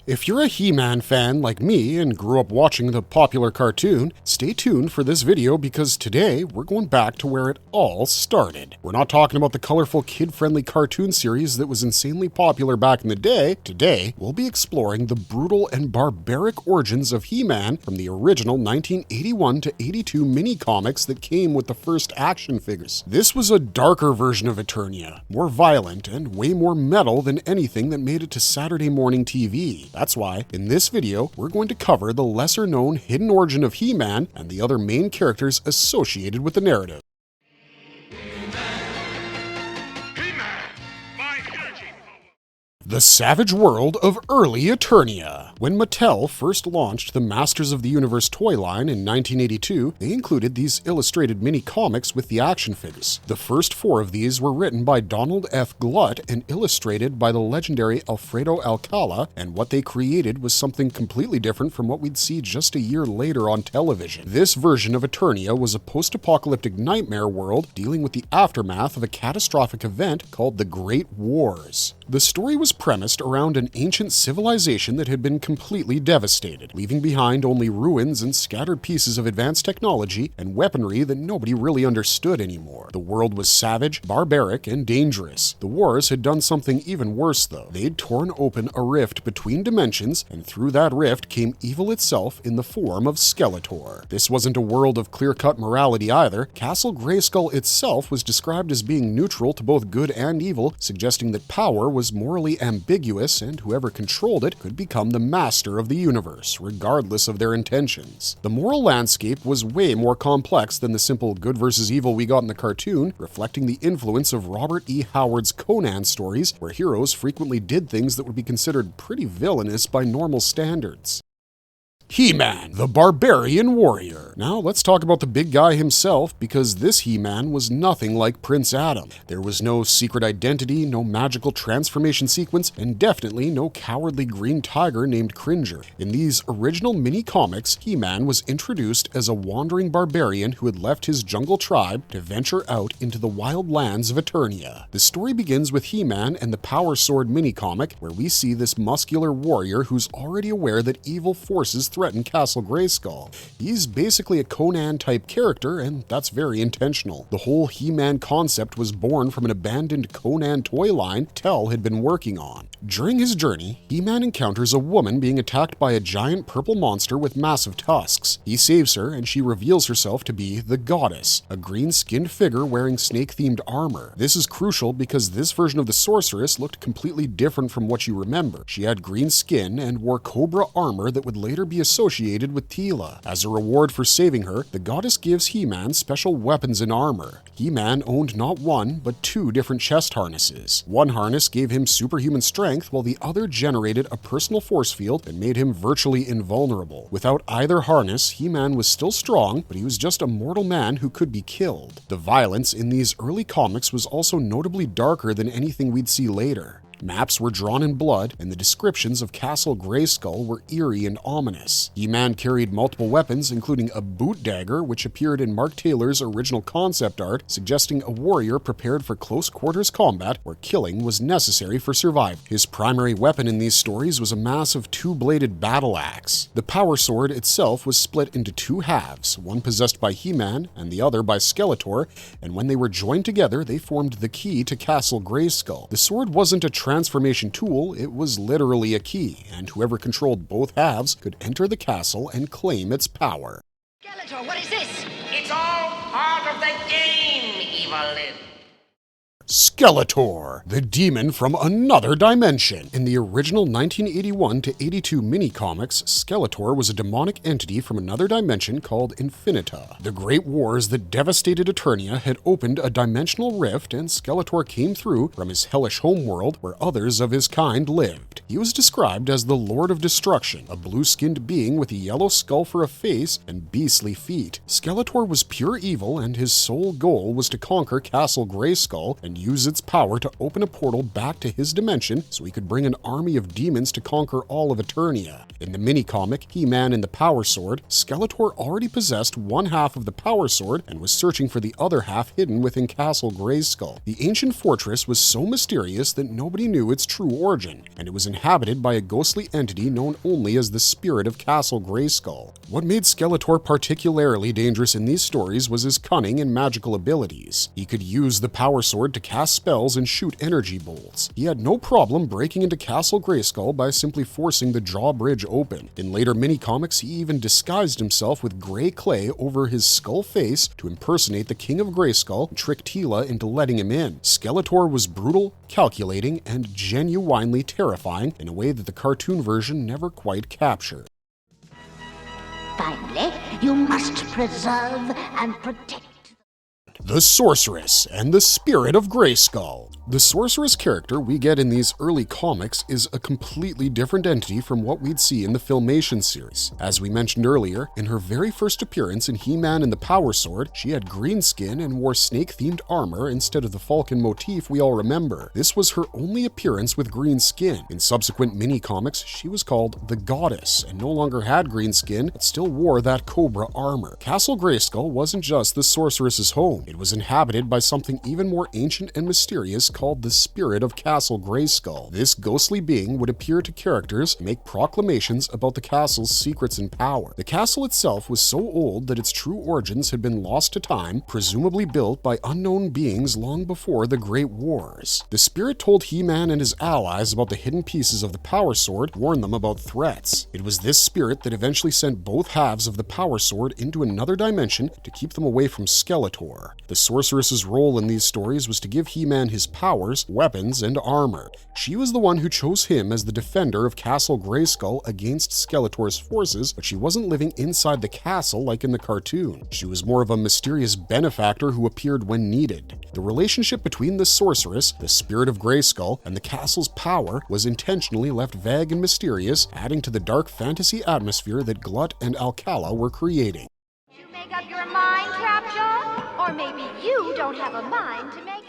If you're a He-Man fan like me and grew up watching the popular cartoon, stay tuned for this video because today we're going back to where it all started. We're not talking about the colorful kid-friendly cartoon series that was insanely popular back in the day. Today, we'll be exploring the brutal and barbaric origins of He-Man from the original 1981 to 82 mini-comics that came with the first action figures. This was a darker version of Eternia, more violent and way more metal than anything that made it to Saturday morning TV. That's why, in this video, we're going to cover the lesser-known hidden origin of He-Man and the other main characters associated with the narrative. The savage world of early Eternia. When Mattel first launched the Masters of the Universe toy line in 1982, they included these illustrated mini-comics with the action figures. The first 4 of these were written by Donald F. Glut and illustrated by the legendary Alfredo Alcala, and what they created was something completely different from what we'd see just a year later on television. This version of Eternia was a post-apocalyptic nightmare world dealing with the aftermath of a catastrophic event called the Great Wars. The story was premised around an ancient civilization that had been completely devastated, leaving behind only ruins and scattered pieces of advanced technology and weaponry that nobody really understood anymore. The world was savage, barbaric, and dangerous. The wars had done something even worse though. They'd torn open a rift between dimensions, and through that rift came evil itself in the form of Skeletor. This wasn't a world of clear-cut morality either. Castle Grayskull itself was described as being neutral to both good and evil, suggesting that power was morally ambiguous and whoever controlled it could become the master of the universe, regardless of their intentions. The moral landscape was way more complex than the simple good versus evil we got in the cartoon, reflecting the influence of Robert E. Howard's Conan stories, where heroes frequently did things that would be considered pretty villainous by normal standards. He-Man, the barbarian warrior. Now let's talk about the big guy himself, because this He-Man was nothing like Prince Adam. There was no secret identity, no magical transformation sequence, and definitely no cowardly green tiger named Cringer. In these original mini-comics, He-Man was introduced as a wandering barbarian who had left his jungle tribe to venture out into the wild lands of Eternia. The story begins with He-Man and the Power Sword mini-comic, where we see this muscular warrior who's already aware that evil forces threaten Castle Grayskull. He's basically a Conan-type character, and that's very intentional. The whole He-Man concept was born from an abandoned Conan toy line Mattel had been working on. During his journey, He-Man encounters a woman being attacked by a giant purple monster with massive tusks. He saves her, and she reveals herself to be the Goddess, a green-skinned figure wearing snake-themed armor. This is crucial because this version of the Sorceress looked completely different from what you remember. She had green skin and wore cobra armor that would later be associated with Teela. As a reward for saving her, the goddess gives He-Man special weapons and armor. He-Man owned not one, but 2 different chest harnesses. One harness gave him superhuman strength, while the other generated a personal force field and made him virtually invulnerable. Without either harness, He-Man was still strong, but he was just a mortal man who could be killed. The violence in these early comics was also notably darker than anything we'd see later. Maps were drawn in blood, and the descriptions of Castle Grayskull were eerie and ominous. He-Man carried multiple weapons, including a boot dagger, which appeared in Mark Taylor's original concept art, suggesting a warrior prepared for close-quarters combat where killing was necessary for survival. His primary weapon in these stories was a massive 2-bladed battle axe. The Power Sword itself was split into 2 halves, one possessed by He-Man and the other by Skeletor, and when they were joined together, they formed the key to Castle Grayskull. The sword wasn't a transformation tool, it was literally a key, and whoever controlled both halves could enter the castle and claim its power. Skeletor, what is this? It's all part of the game, Evelyn. Skeletor, the demon from another dimension. In the original 1981 to 82 mini-comics, Skeletor was a demonic entity from another dimension called Infinita. The Great Wars that devastated Eternia had opened a dimensional rift, and Skeletor came through from his hellish homeworld where others of his kind lived. He was described as the Lord of Destruction, a blue-skinned being with a yellow skull for a face and beastly feet. Skeletor was pure evil, and his sole goal was to conquer Castle Grayskull and and use its power to open a portal back to his dimension so he could bring an army of demons to conquer all of Eternia. In the mini-comic, He-Man and the Power Sword, Skeletor already possessed one half of the Power Sword and was searching for the other half hidden within Castle Grayskull. The ancient fortress was so mysterious that nobody knew its true origin, and it was inhabited by a ghostly entity known only as the spirit of Castle Grayskull. What made Skeletor particularly dangerous in these stories was his cunning and magical abilities. He could use the Power Sword to cast spells and shoot energy bolts. He had no problem breaking into Castle Grayskull by simply forcing the drawbridge open. In later mini-comics, he even disguised himself with gray clay over his skull face to impersonate the King of Grayskull and trick Teela into letting him in. Skeletor was brutal, calculating, and genuinely terrifying in a way that the cartoon version never quite captured. Finally, you must preserve and protect The Sorceress and the Spirit of Grayskull. The Sorceress character we get in these early comics is a completely different entity from what we'd see in the Filmation series. As we mentioned earlier, in her very first appearance in He-Man and the Power Sword, she had green skin and wore snake-themed armor instead of the falcon motif we all remember. This was her only appearance with green skin. In subsequent mini-comics, she was called the Goddess and no longer had green skin, but still wore that cobra armor. Castle Grayskull wasn't just the Sorceress's home. It was inhabited by something even more ancient and mysterious called the Spirit of Castle Grayskull. This ghostly being would appear to characters and make proclamations about the castle's secrets and power. The castle itself was so old that its true origins had been lost to time, presumably built by unknown beings long before the Great Wars. The Spirit told He-Man and his allies about the hidden pieces of the Power Sword, warned them about threats. It was this spirit that eventually sent both halves of the Power Sword into another dimension to keep them away from Skeletor. The Sorceress's role in these stories was to give He-Man his powers, weapons, and armor. She was the one who chose him as the defender of Castle Grayskull against Skeletor's forces, but she wasn't living inside the castle like in the cartoon. She was more of a mysterious benefactor who appeared when needed. The relationship between the Sorceress, the Spirit of Grayskull, and the castle's power was intentionally left vague and mysterious, adding to the dark fantasy atmosphere that Glut and Alcala were creating. You make up your mind, Trapjaw? Or maybe you don't have a mind to make up.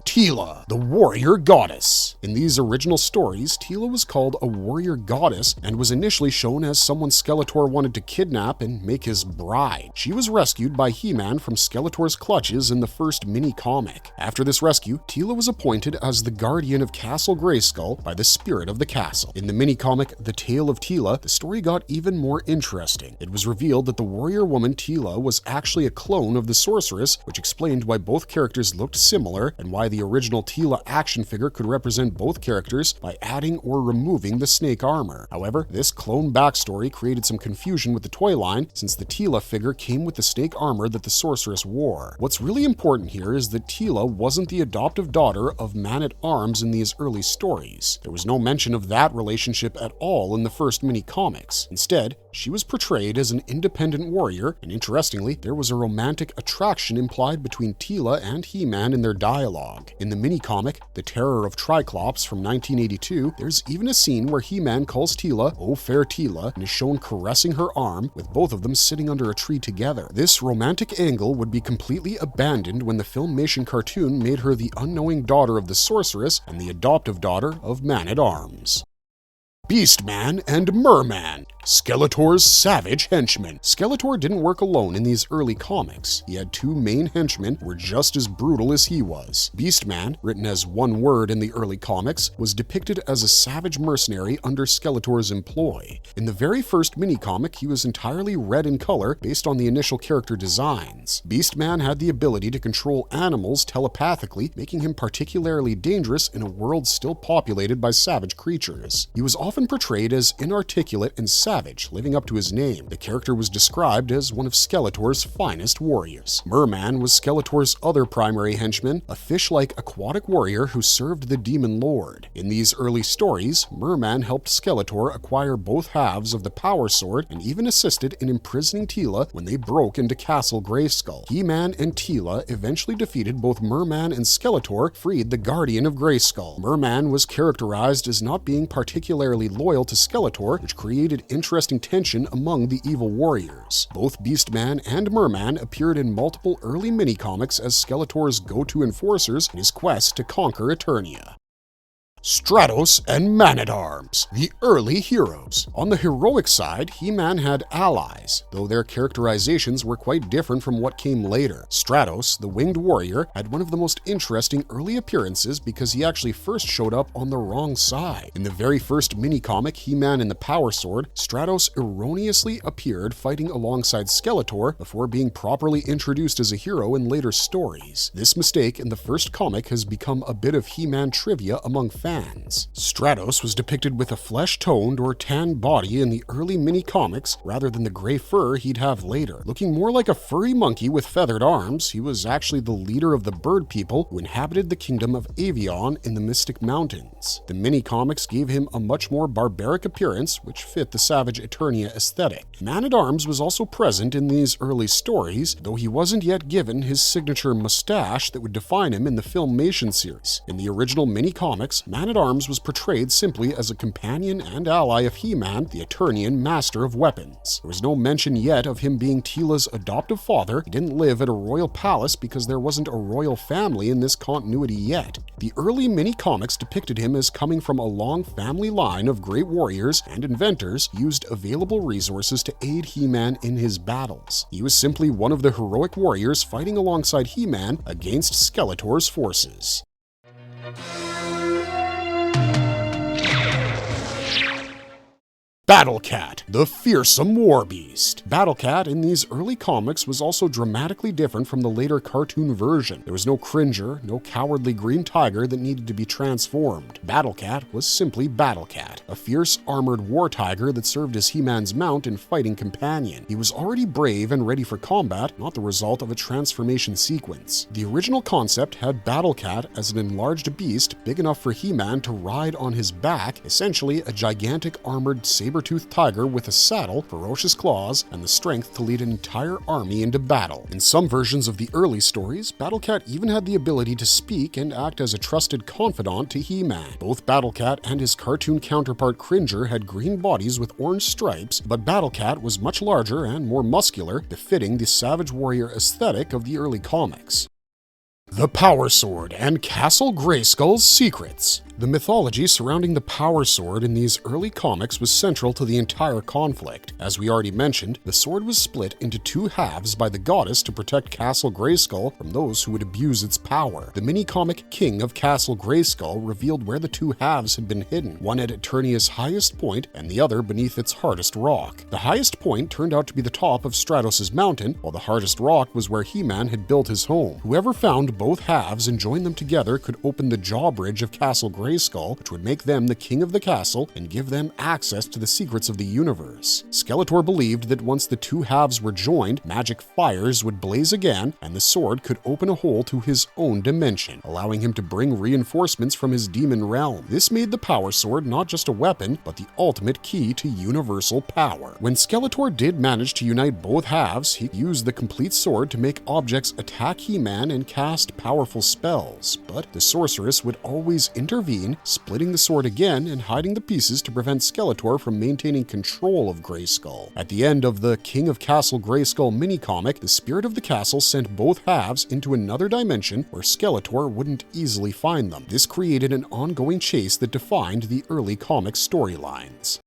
Teela, the warrior goddess. In these original stories, Teela was called a warrior goddess and was initially shown as someone Skeletor wanted to kidnap and make his bride. She was rescued by He-Man from Skeletor's clutches in the first mini-comic. After this rescue, Teela was appointed as the guardian of Castle Grayskull by the spirit of the castle. In the mini-comic The Tale of Teela, the story got even more interesting. It was revealed that the warrior woman Teela was actually a clone of the Sorceress, which explained why both characters looked similar and why the original Teela action figure could represent both characters by adding or removing the snake armor. However, this clone backstory created some confusion with the toy line since the Teela figure came with the snake armor that the Sorceress wore. What's really important here is that Teela wasn't the adoptive daughter of Man-at-Arms in these early stories. There was no mention of that relationship at all in the first mini-comics. Instead, she was portrayed as an independent warrior, and interestingly, there was a romantic attraction implied between Teela and He-Man in their dialogue. In the mini-comic, The Terror of Triclops from 1982, there's even a scene where He-Man calls Teela, "Oh fair Teela," and is shown caressing her arm, with both of them sitting under a tree together. This romantic angle would be completely abandoned when the Filmation cartoon made her the unknowing daughter of the Sorceress and the adoptive daughter of Man-at-Arms. Beastman and Merman, Skeletor's savage henchmen. Skeletor didn't work alone in these early comics. He had two main henchmen who were just as brutal as he was. Beastman, written as one word in the early comics, was depicted as a savage mercenary under Skeletor's employ. In the very first mini-comic, he was entirely red in color based on the initial character designs. Beastman had the ability to control animals telepathically, making him particularly dangerous in a world still populated by savage creatures. He was often portrayed as inarticulate and savage, living up to his name. The character was described as one of Skeletor's finest warriors. Merman was Skeletor's other primary henchman, a fish-like aquatic warrior who served the Demon Lord. In these early stories, Merman helped Skeletor acquire both halves of the Power Sword and even assisted in imprisoning Teela when they broke into Castle Grayskull. He-Man and Teela eventually defeated both Merman and Skeletor, freed the Guardian of Grayskull. Merman was characterized as not being particularly entirely loyal to Skeletor, which created interesting tension among the evil warriors. Both Beastman and Merman appeared in multiple early mini-comics as Skeletor's go-to enforcers in his quest to conquer Eternia. Stratos and Man-at-Arms, the early heroes. On the heroic side, He-Man had allies, though their characterizations were quite different from what came later. Stratos, the winged warrior, had one of the most interesting early appearances because he actually first showed up on the wrong side. In the very first mini-comic, He-Man and the Power Sword, Stratos erroneously appeared fighting alongside Skeletor before being properly introduced as a hero in later stories. This mistake in the first comic has become a bit of He-Man trivia among fans. Stratos was depicted with a flesh-toned or tanned body in the early mini-comics rather than the gray fur he'd have later. Looking more like a furry monkey with feathered arms, he was actually the leader of the bird people who inhabited the kingdom of Avion in the Mystic Mountains. The mini-comics gave him a much more barbaric appearance, which fit the savage Eternia aesthetic. Man-at-Arms was also present in these early stories, though he wasn't yet given his signature mustache that would define him in the Filmation series. In the original mini-comics, Man-at-Arms was portrayed simply as a companion and ally of He-Man, the Eternian master of weapons. There was no mention yet of him being Teela's adoptive father. He didn't live at a royal palace because there wasn't a royal family in this continuity yet. The early mini-comics depicted him as coming from a long family line of great warriors and inventors who used available resources to aid He-Man in his battles. He was simply one of the heroic warriors fighting alongside He-Man against Skeletor's forces. Battle-Cat, the fearsome warbeast. Battle-Cat in these early comics was also dramatically different from the later cartoon version. There was no Cringer, no cowardly green tiger that needed to be transformed. Battle-Cat was simply Battle-Cat, a fierce armored war tiger that served as He-Man's mount and fighting companion. He was already brave and ready for combat, not the result of a transformation sequence. The original concept had Battle-Cat as an enlarged beast big enough for He-Man to ride on his back, essentially a gigantic armored saber-toothed tiger with a saddle, ferocious claws, and the strength to lead an entire army into battle. In some versions of the early stories, Battle-Cat even had the ability to speak and act as a trusted confidant to He-Man. Both Battle-Cat and his cartoon counterpart Cringer had green bodies with orange stripes, but Battle-Cat was much larger and more muscular, befitting the Savage Warrior aesthetic of the early comics. The Power Sword and Castle Grayskull's secrets. The mythology surrounding the Power Sword in these early comics was central to the entire conflict. As we already mentioned, the sword was split into two halves by the goddess to protect Castle Grayskull from those who would abuse its power. The mini-comic King of Castle Grayskull revealed where the two halves had been hidden, one at Eternia's highest point and the other beneath its hardest rock. The highest point turned out to be the top of Stratos' mountain, while the hardest rock was where He-Man had built his home. Whoever found both halves and joined them together could open the drawbridge of Castle Grayskull, which would make them the king of the castle and give them access to the secrets of the universe. Skeletor believed that once the two halves were joined, magic fires would blaze again, and the sword could open a hole to his own dimension, allowing him to bring reinforcements from his demon realm. This made the Power Sword not just a weapon, but the ultimate key to universal power. When Skeletor did manage to unite both halves, he used the complete sword to make objects attack He-Man and cast powerful spells, but the Sorceress would always intervene, splitting the sword again and hiding the pieces to prevent Skeletor from maintaining control of Grayskull. At the end of the King of Castle Grayskull mini-comic, the spirit of the castle sent both halves into another dimension where Skeletor wouldn't easily find them. This created an ongoing chase that defined the early comic storylines.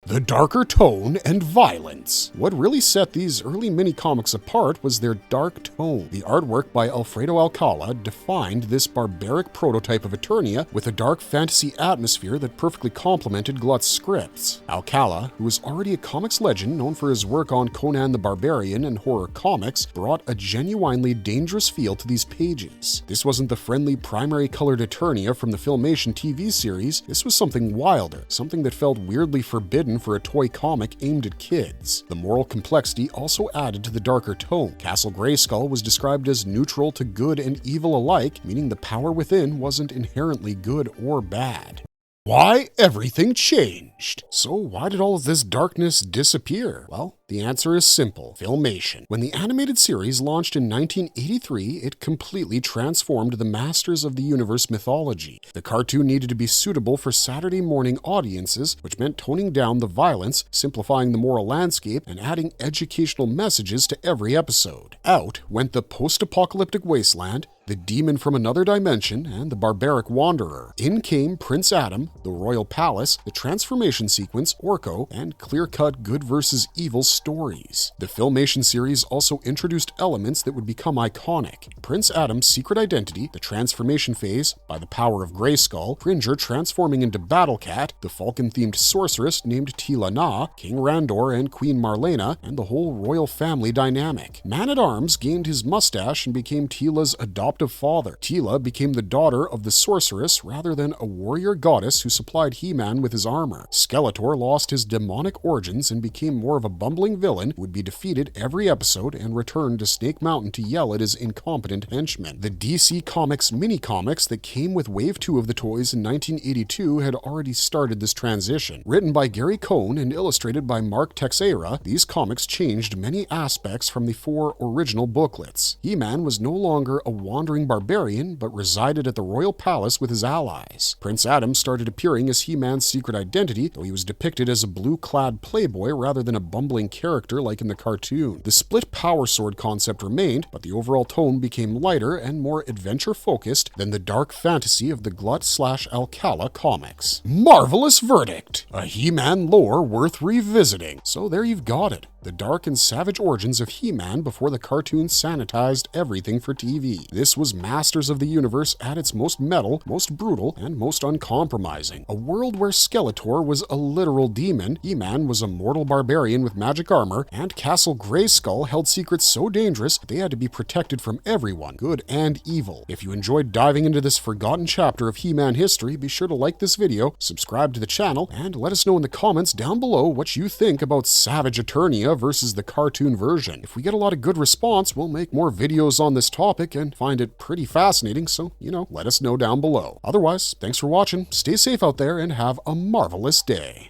The darker tone and violence. What really set these early mini-comics apart was their dark tone. The artwork by Alfredo Alcala defined this barbaric prototype of Eternia with a dark fantasy atmosphere that perfectly complemented Glut's scripts. Alcala, who was already a comics legend known for his work on Conan the Barbarian and horror comics, brought a genuinely dangerous feel to these pages. This wasn't the friendly primary-colored Eternia from the Filmation TV series. This was something wilder, something that felt weirdly forbidden for a toy comic aimed at kids. The moral complexity also added to the darker tone. Castle Grayskull was described as neutral to good and evil alike, meaning the power within wasn't inherently good or bad. Why everything changed. So why did all of this darkness disappear? Well, The answer is simple: Filmation. When the animated series launched in 1983, it completely transformed the Masters of the Universe mythology. The cartoon needed to be suitable for Saturday morning audiences, which meant toning down the violence, simplifying the moral landscape, and adding educational messages to every episode. Out went the post-apocalyptic wasteland, the demon from another dimension, and the barbaric wanderer. In came Prince Adam, the royal palace, the transformation sequence, Orko, and clear-cut good versus evil stories. The Filmation series also introduced elements that would become iconic. Prince Adam's secret identity, the transformation phase, by the power of Grayskull, Cringer transforming into Battle Cat, the Falcon-themed sorceress named Teela, King Randor and Queen Marlena, and the whole royal family dynamic. Man-at-Arms gained his mustache and became Teela's adoptive father. Teela became the daughter of the Sorceress rather than a warrior goddess who supplied He-Man with his armor. Skeletor lost his demonic origins and became more of a bumbling villain who would be defeated every episode and returned to Snake Mountain to yell at his incompetent henchmen. The DC Comics mini-comics that came with Wave 2 of the toys in 1982 had already started this transition. Written by Gary Cohn and illustrated by Mark Texeira, these comics changed many aspects from the 4 original booklets. He-Man was no longer a wandering barbarian, but resided at the royal palace with his allies. Prince Adam started appearing as He-Man's secret identity, though he was depicted as a blue-clad playboy rather than a bumbling character like in the cartoon. The split power sword concept remained, but the overall tone became lighter and more adventure-focused than the dark fantasy of the Glut/Alcala comics. Marvelous verdict! A He-Man lore worth revisiting. So there you've got it. The dark and savage origins of He-Man before the cartoon sanitized everything for TV. This was Masters of the Universe at its most metal, most brutal, and most uncompromising. A world where Skeletor was a literal demon, He-Man was a mortal barbarian with magic armor, and Castle Grayskull held secrets so dangerous they had to be protected from everyone, good and evil. If you enjoyed diving into this forgotten chapter of He-Man history, be sure to like this video, subscribe to the channel, and let us know in the comments down below what you think about Savage Eternia versus the cartoon version. If we get a lot of good response, we'll make more videos on this topic and find it pretty fascinating, so, let us know down below. Otherwise, thanks for watching, stay safe out there, and have a marvelous day.